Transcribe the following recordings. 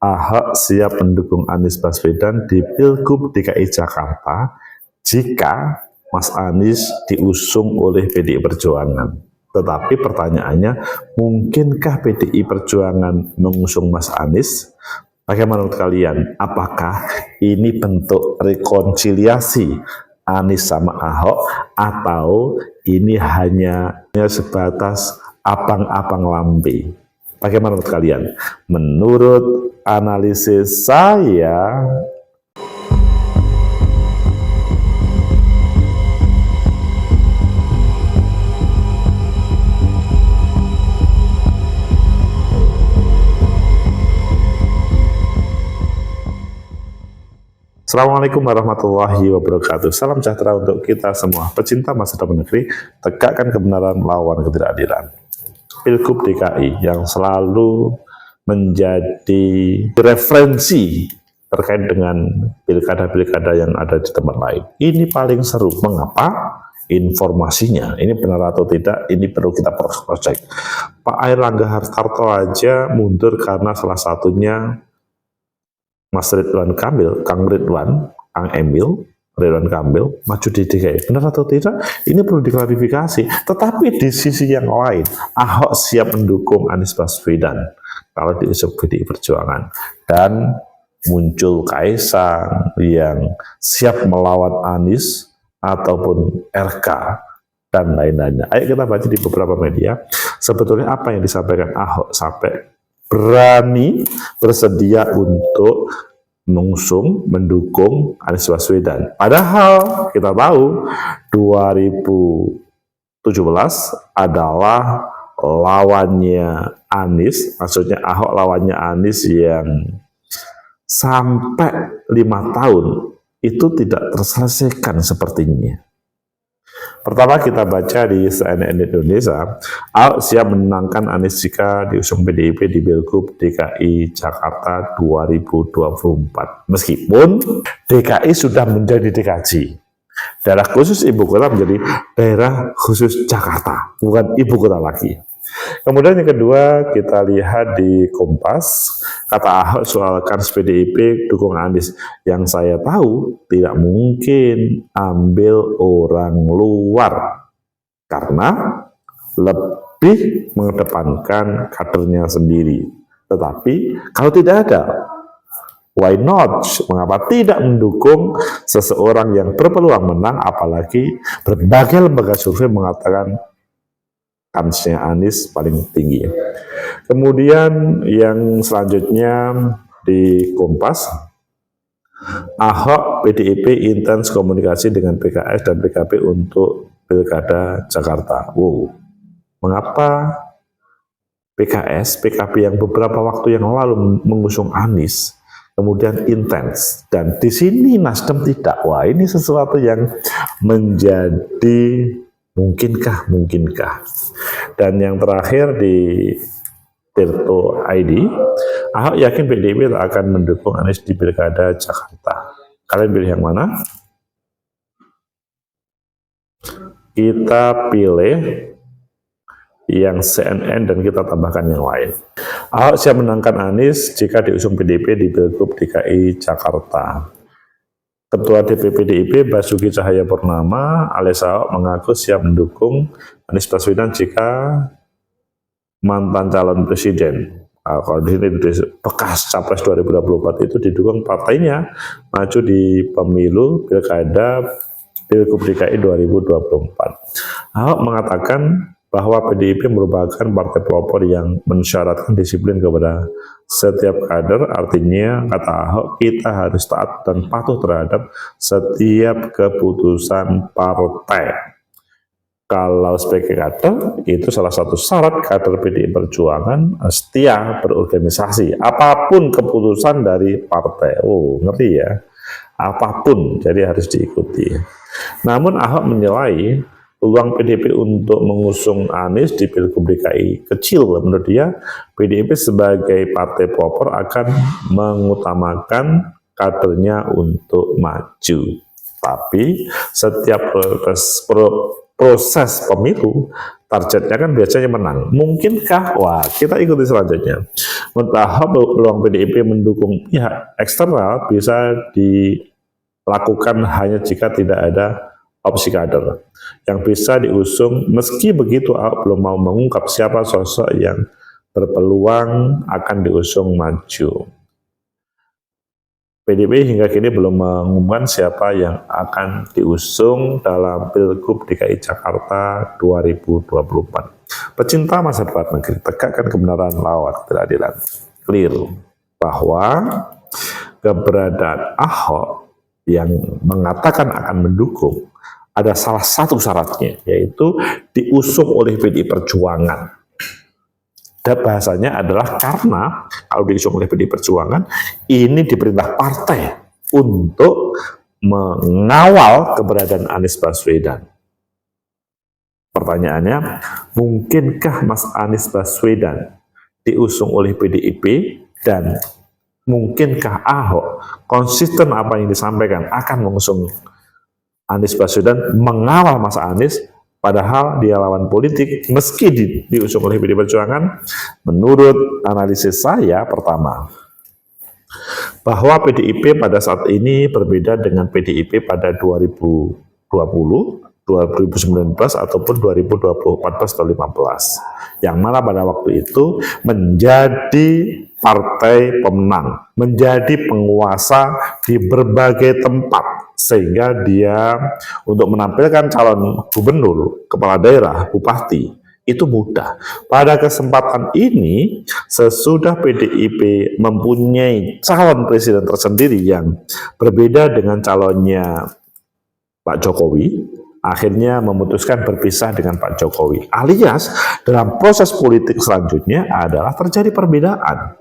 Ahok siap mendukung Anies Baswedan di Pilgub DKI Jakarta jika Mas Anies diusung oleh PDI Perjuangan. Tetapi pertanyaannya, mungkinkah PDI Perjuangan mengusung Mas Anies? Bagaimana menurut kalian? Apakah ini bentuk rekonsiliasi Anies sama Ahok, atau ini hanya sebatas abang-abang lambe? Bagaimana menurut kalian? Menurut analisis saya, Assalamualaikum warahmatullahi wabarakatuh. Salam sejahtera untuk kita semua. Pecinta masa depan negeri, tegakkan kebenaran, lawan ketidakadilan. Pilgub DKI yang selalu menjadi referensi terkait dengan pilkada-pilkada yang ada di tempat lain. Ini paling seru. Mengapa? Informasinya, ini benar atau tidak, ini perlu kita cross-check. Pak Airlangga Hartarto aja mundur karena salah satunya Mas Ridwan Kamil, Kang Ridwan, Kang Emil, Ridwan Kamil, maju di DKI. Benar atau tidak? Ini perlu diklarifikasi. Tetapi di sisi yang lain, Ahok siap mendukung Anies Baswedan kalau diusung PDI Perjuangan. Dan muncul Kaisang yang siap melawan Anies ataupun RK dan lain-lainnya. Ayo kita baca di beberapa media. Sebetulnya apa yang disampaikan Ahok sampai berani bersedia untuk mendukung Anies Baswedan. Padahal kita tahu 2017 adalah lawannya Anies, maksudnya Ahok lawannya Anies yang sampai 5 tahun itu tidak terselesaikan sepertinya. Pertama kita baca di CNN Indonesia, Ahok siap menangkan Anies jika diusung PDIP di Pilgub DKI Jakarta 2024. Meskipun DKI sudah menjadi DKJ, daerah khusus ibu kota menjadi daerah khusus Jakarta, bukan ibu kota lagi. Kemudian yang kedua kita lihat di Kompas, kata Ahok soal kans PDIP dukung Anies. Yang saya tahu tidak mungkin ambil orang luar karena lebih mengedepankan kadernya sendiri. Tetapi kalau tidak ada, why not? Mengapa tidak mendukung seseorang yang berpeluang menang, apalagi berbagai lembaga survei mengatakan kansnya Anies paling tinggi. Kemudian yang selanjutnya di Kompas, Ahok PDIP intens komunikasi dengan PKS dan PKB untuk Pilkada Jakarta. Wow, mengapa PKS, PKB yang beberapa waktu yang lalu mengusung Anies kemudian intens, dan di sini Nasdem tidak? Wah, ini sesuatu yang menjadi mungkinkah. Dan yang terakhir di Tirto ID, Ahok yakin PDIP akan mendukung Anies di Pilkada Jakarta. Kalian pilih yang mana? Kita pilih yang CNN dan kita tambahkan yang lain. Ahok siap menangkan Anies jika diusung PDIP di Pilgub DKI Jakarta. Ketua DPP PDIP Basuki Cahayapurnama alias Ahok mengaku siap mendukung Anies Baswedan jika mantan calon presiden, kalau di sini bekas capres 2024 itu didukung partainya maju di pemilu Pilkada Pilgub DKI 2024. Ahok mengatakan bahwa PDIP merupakan partai pelopor yang mensyaratkan disiplin kepada setiap kader. Artinya, kata Ahok, kita harus taat dan patuh terhadap setiap keputusan partai. Kalau sebagai kader, itu salah satu syarat kader PDI Perjuangan setia berorganisasi. Apapun keputusan dari partai. Oh, ngerti ya? Apapun, jadi harus diikuti. Namun Ahok menilai peluang PDIP untuk mengusung Anies di Pilgub DKI kecil. Menurut dia, PDIP sebagai partai pelopor akan mengutamakan kadernya untuk maju. Tapi setiap proses pemilu, targetnya kan biasanya menang. Mungkinkah? Wah, kita ikuti selanjutnya. Menurut Ahok, peluang PDIP mendukung pihak eksternal bisa dilakukan hanya jika tidak ada opsi kader yang bisa diusung. Meski begitu, Ahok belum mau mengungkap siapa sosok yang berpeluang akan diusung maju. PDIP hingga kini belum mengumumkan siapa yang akan diusung dalam Pilgub DKI Jakarta 2024. Pecinta masa depan negeri, tegakkan kebenaran, lawan ketidakadilan. Clear bahwa keberadaan Ahok yang mengatakan akan mendukung ada salah satu syaratnya, yaitu diusung oleh PDI Perjuangan. Dan bahasanya adalah karena kalau diusung oleh PDI Perjuangan, ini diperintah partai untuk mengawal keberadaan Anies Baswedan. Pertanyaannya, mungkinkah Mas Anies Baswedan diusung oleh PDIP, dan mungkinkah Ahok konsisten apa yang disampaikan akan mengusung Anies Baswedan, mengawal Mas Anies, padahal dia lawan politik meski diusung oleh PDI Perjuangan? Menurut analisis saya, pertama, bahwa PDIP pada saat ini berbeda dengan PDIP pada 2020, 2019 ataupun 2014 atau 2015, yang mana pada waktu itu menjadi partai pemenang, menjadi penguasa di berbagai tempat, sehingga dia untuk menampilkan calon gubernur, kepala daerah, bupati itu mudah. Pada kesempatan ini, sesudah PDIP mempunyai calon presiden tersendiri yang berbeda dengan calonnya Pak Jokowi, akhirnya memutuskan berpisah dengan Pak Jokowi. Alias dalam proses politik selanjutnya adalah terjadi perbedaan.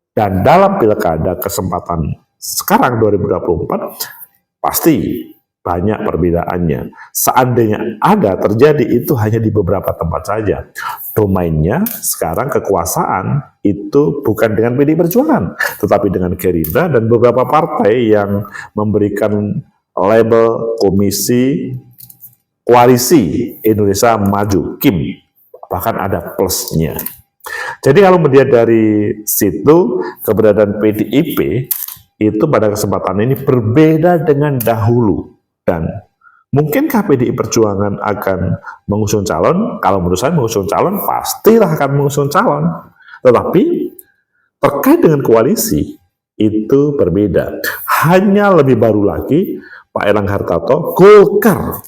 Dan dalam pilkada kesempatan sekarang 2024, pasti banyak perbedaannya. Seandainya ada terjadi, itu hanya di beberapa tempat saja. Domainnya sekarang kekuasaan itu bukan dengan PDI Perjuangan, tetapi dengan Gerindra dan beberapa partai yang memberikan label Komisi Koalisi Indonesia Maju, KIM, bahkan ada plusnya. Jadi kalau melihat dari situ, keberadaan PDIP itu pada kesempatan ini berbeda dengan dahulu. Dan mungkinkah PDI Perjuangan akan mengusung calon? Kalau menurut saya mengusung calon, pastilah akan mengusung calon. Tetapi terkait dengan koalisi, itu berbeda. Hanya lebih baru lagi, Pak Erlangga Hartarto, Golkar,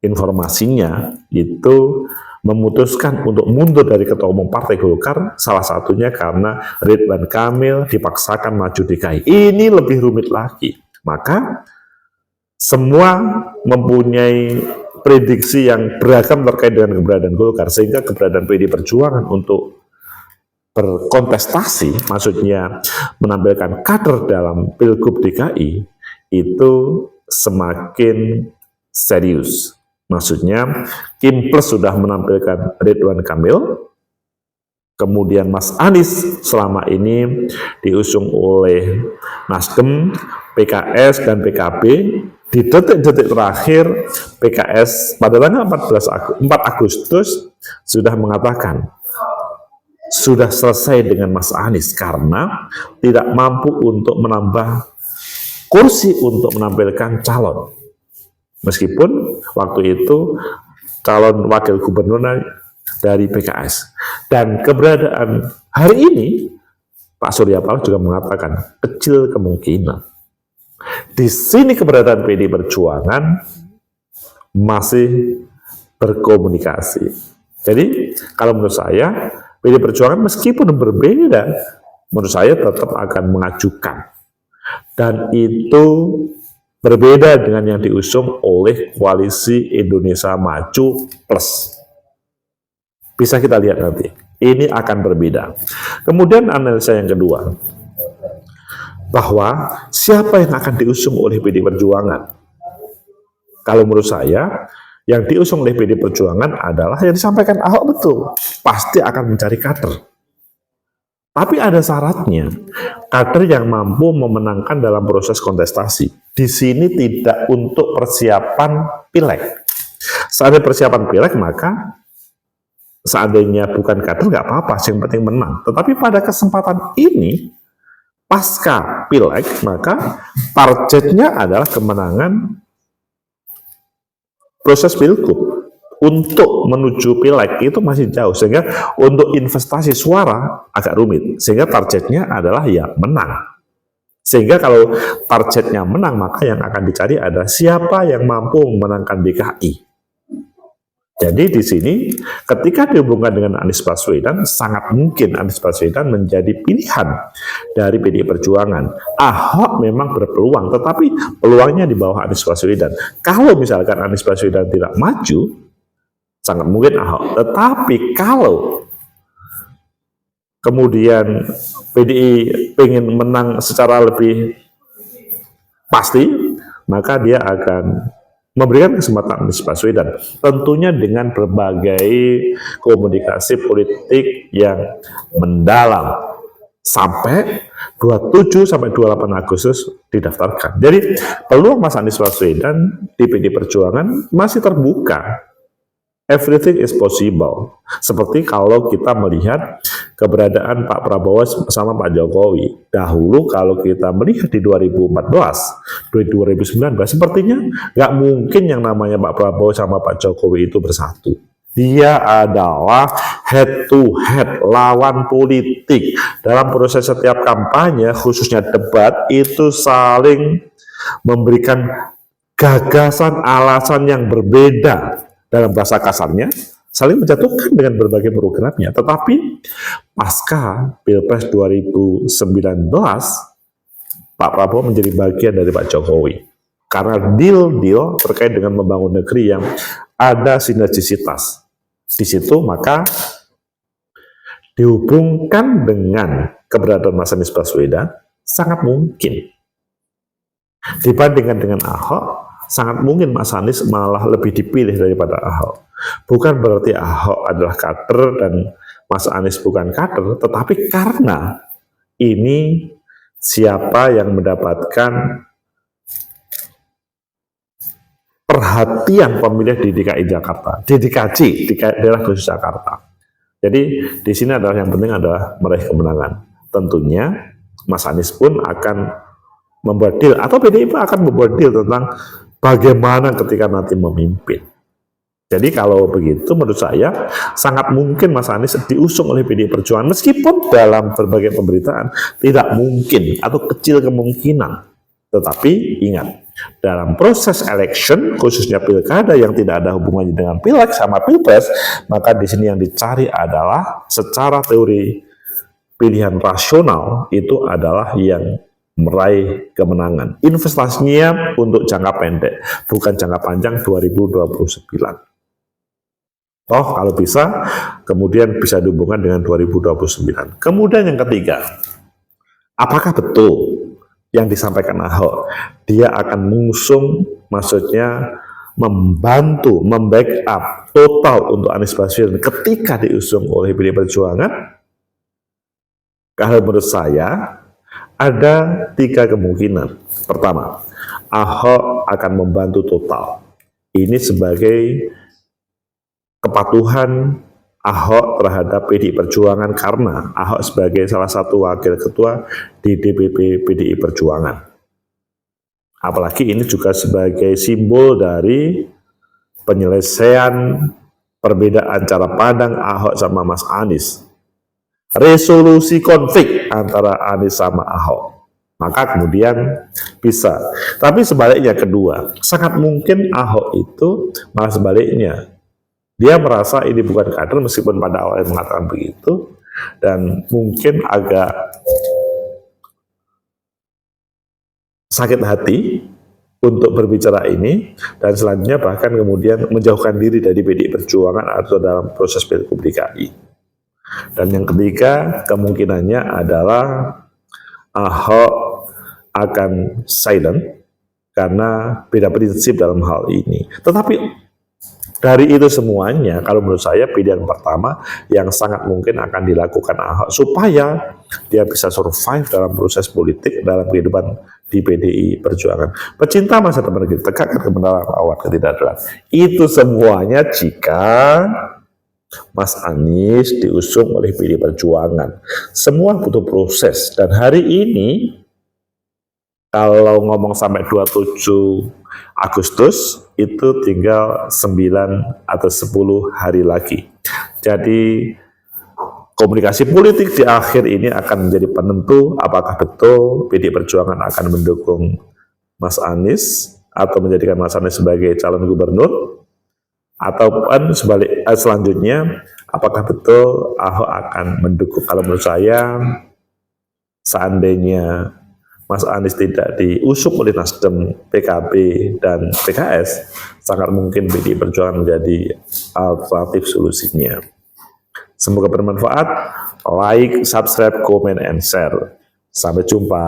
informasinya itu memutuskan untuk mundur dari ketua umum partai Golkar, salah satunya karena Ridwan Kamil dipaksakan maju DKI. Ini lebih rumit lagi. Maka semua mempunyai prediksi yang beragam terkait dengan keberadaan Golkar, sehingga keberadaan PDI Perjuangan untuk berkontestasi, maksudnya menampilkan kader dalam Pilgub DKI, itu semakin serius. Maksudnya, Kim Plus sudah menampilkan Ridwan Kamil, kemudian Mas Anies selama ini diusung oleh Nasdem, PKS, dan PKB. Di detik-detik terakhir, PKS pada tanggal 4 Agustus sudah mengatakan sudah selesai dengan Mas Anies karena tidak mampu untuk menambah kursi untuk menampilkan calon. Meskipun waktu itu calon wakil gubernur dari PKS. Dan keberadaan hari ini, Pak Surya Paloh juga mengatakan kecil kemungkinan. Di sini keberadaan PDI Perjuangan masih berkomunikasi. Jadi kalau menurut saya, PDI Perjuangan meskipun berbeda, menurut saya tetap akan mengajukan. Dan itu berbeda dengan yang diusung oleh Koalisi Indonesia Maju Plus. Bisa kita lihat nanti. Ini akan berbeda. Kemudian analisa yang kedua, bahwa siapa yang akan diusung oleh PDI Perjuangan? Kalau menurut saya, yang diusung oleh PDI Perjuangan adalah yang disampaikan Ahok betul. Pasti akan mencari kader. Tapi ada syaratnya, kader yang mampu memenangkan dalam proses kontestasi. Di sini tidak untuk persiapan pileg. Saat persiapan pileg, maka seandainya bukan kader nggak apa-apa, yang penting menang. Tetapi pada kesempatan ini, pasca Pileg, maka targetnya adalah kemenangan proses Pilgub. Untuk menuju Pileg itu masih jauh, sehingga untuk investasi suara agak rumit, sehingga targetnya adalah ya menang. Sehingga kalau targetnya menang, maka yang akan dicari adalah siapa yang mampu memenangkan DKI. Jadi di sini ketika dihubungkan dengan Anies Baswedan, sangat mungkin Anies Baswedan menjadi pilihan dari PDI Perjuangan. Ahok memang berpeluang, tetapi peluangnya di bawah Anies Baswedan. Kalau misalkan Anies Baswedan tidak maju, sangat mungkin Ahok. Tetapi kalau kemudian PDI ingin menang secara lebih pasti, maka dia akan memberikan kesempatan Anies Baswedan, tentunya dengan berbagai komunikasi politik yang mendalam sampai 27 sampai 28 Agustus didaftarkan. Jadi peluang Mas Anies Baswedan di PDI Perjuangan masih terbuka. Everything is possible. Seperti kalau kita melihat keberadaan Pak Prabowo bersama Pak Jokowi. Dahulu kalau kita melihat di 2014, 2019, sepertinya nggak mungkin yang namanya Pak Prabowo sama Pak Jokowi itu bersatu. Dia adalah head to head, lawan politik. Dalam proses setiap kampanye, khususnya debat, itu saling memberikan gagasan, alasan yang berbeda. Dalam bahasa kasarnya, saling menjatuhkan dengan berbagai programnya. Tetapi pasca Pilpres 2019, Pak Prabowo menjadi bagian dari Pak Jokowi. Karena deal-deal terkait dengan membangun negeri yang ada sinergisitas. Di situ maka dihubungkan dengan keberadaan Mas Anies Baswedan, sangat mungkin. Dibandingkan dengan Ahok, sangat mungkin Mas Anies malah lebih dipilih daripada Ahok. Bukan berarti Ahok adalah kader dan Mas Anies bukan kader, tetapi karena ini siapa yang mendapatkan perhatian pemilih di DKI Jakarta, di daerah khusus Jakarta. Jadi di sini adalah yang penting adalah meraih kemenangan. Tentunya Mas Anies pun akan membuat deal, atau PDIP akan membuat deal tentang bagaimana ketika nanti memimpin. Jadi kalau begitu menurut saya sangat mungkin Mas Anies diusung oleh PDI Perjuangan, meskipun dalam berbagai pemberitaan tidak mungkin atau kecil kemungkinan. Tetapi ingat, dalam proses election, khususnya pilkada yang tidak ada hubungannya dengan pileg sama pilpres, maka di sini yang dicari adalah secara teori pilihan rasional itu adalah yang meraih kemenangan. Investasinya untuk jangka pendek, bukan jangka panjang 2029. Oh, kalau bisa, kemudian bisa dihubungkan dengan 2029. Kemudian yang ketiga, apakah betul yang disampaikan Ahok? Dia akan mengusung, maksudnya membantu, membackup total untuk Anies Baswedan ketika diusung oleh PDI Perjuangan? Kalau menurut saya, ada 3 kemungkinan. Pertama, Ahok akan membantu total. Ini sebagai kepatuhan Ahok terhadap PDI Perjuangan karena Ahok sebagai salah satu wakil ketua di DPP PDI Perjuangan. Apalagi ini juga sebagai simbol dari penyelesaian perbedaan cara pandang Ahok sama Mas Anies. Resolusi konflik antara Anies sama Ahok, maka kemudian bisa. Tapi sebaliknya kedua, sangat mungkin Ahok itu malah sebaliknya. Dia merasa ini bukan kader meskipun pada awalnya mengatakan begitu, dan mungkin agak sakit hati untuk berbicara ini, dan selanjutnya bahkan kemudian menjauhkan diri dari PDI Perjuangan atau dalam proses Pilgub DKI. Dan yang ketiga, kemungkinannya adalah Ahok akan silent karena beda prinsip dalam hal ini. Tetapi dari itu semuanya, kalau menurut saya pilihan pertama yang sangat mungkin akan dilakukan Ahok supaya dia bisa survive dalam proses politik, dalam kehidupan di PDI Perjuangan. Pecinta masa depan kita, tegakkan kebenaran, lawan ketidakadilan. Itu semuanya jika Mas Anies diusung oleh PDI Perjuangan. Semua butuh proses, dan hari ini kalau ngomong sampai 27 Agustus itu tinggal 9 atau 10 hari lagi. Jadi komunikasi politik di akhir ini akan menjadi penentu apakah betul PDI Perjuangan akan mendukung Mas Anies atau menjadikan Mas Anies sebagai calon gubernur, ataupun selanjutnya apakah betul Ahok akan mendukung. Kalau menurut saya, seandainya Mas Anies tidak diusung oleh Nasdem, PKB, dan PKS, sangat mungkin PDI Perjuangan menjadi alternatif solusinya. Semoga bermanfaat. Like, subscribe, comment, and share. Sampai jumpa.